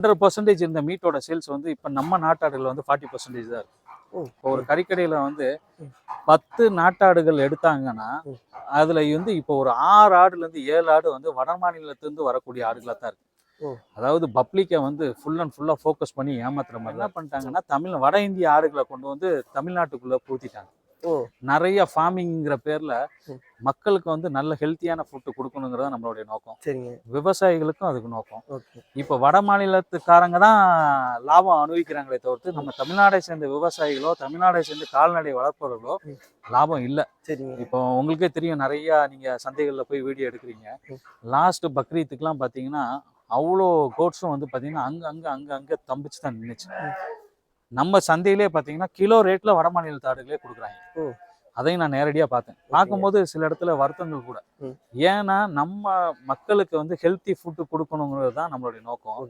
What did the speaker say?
100% இந்த மீட்டோட சேல்ஸ் வந்து இப்போ நம்ம நாட்டாடுகள் வந்து 40% தான் இருக்கு. இப்போ ஒரு கறிக்கடையில் வந்து 10 நாட்டாடுகள் எடுத்தாங்கன்னா அதுல வந்து இப்போ ஒரு 6 ஆடுலேருந்து 7 ஆடு வந்து வட மாநிலத்திலிருந்து வரக்கூடிய ஆடுகளாக தான் இருக்கு. அதாவது பப்ளிக்கை வந்து ஃபுல் அண்ட் ஃபுல்லாக ஃபோக்கஸ் பண்ணி ஏமாத்துற மாதிரி என்ன பண்ணிட்டாங்கன்னா வட இந்திய ஆடுகளை கொண்டு வந்து தமிழ்நாட்டுக்குள்ளே பூத்திட்டாங்க. நிறைய ஃபார்மிங்கிற பேர்ல மக்களுக்கு வந்து நல்ல ஹெல்த்தியான ஃபுட்டு கொடுக்கணுங்கிறத நம்மளுடைய நோக்கம். சரிங்க. விவசாயிகளுக்கும் அதுக்கு நோக்கம். இப்போ வட மாநிலத்துக்காரங்க தான் லாபம் அனுபவிக்கிறாங்களே தவிர்த்து நம்ம தமிழ்நாடை சேர்ந்த விவசாயிகளோ தமிழ்நாடை சேர்ந்த கால்நடை வளர்ப்பவர்களோ லாபம் இல்லை. சரிங்க. இப்போ உங்களுக்கே தெரியும், நிறைய நீங்க சந்தைகளில் போய் வீடியோ எடுக்கிறீங்க. லாஸ்ட் பக்ரீத்துக்குலாம் பார்த்தீங்கன்னா அவ்வளோ கோட்ஸும் வந்து பார்த்தீங்கன்னா அங்கே தம்பிச்சு தான் நின்றுச்சு. நம்ம சந்தையிலே பார்த்தீங்கன்னா கிலோ ரேட்ல வட மாநில ஆடுகளே கொடுக்குறாங்க. அதையும் நான் நேரடியாக பார்த்தேன். பார்க்கும்போது சில இடத்துல வருத்தங்கள் கூட. ஏன்னா நம்ம மக்களுக்கு வந்து ஹெல்த்தி ஃபுட்டு கொடுக்கணுங்கிறது தான் நம்மளுடைய நோக்கம்.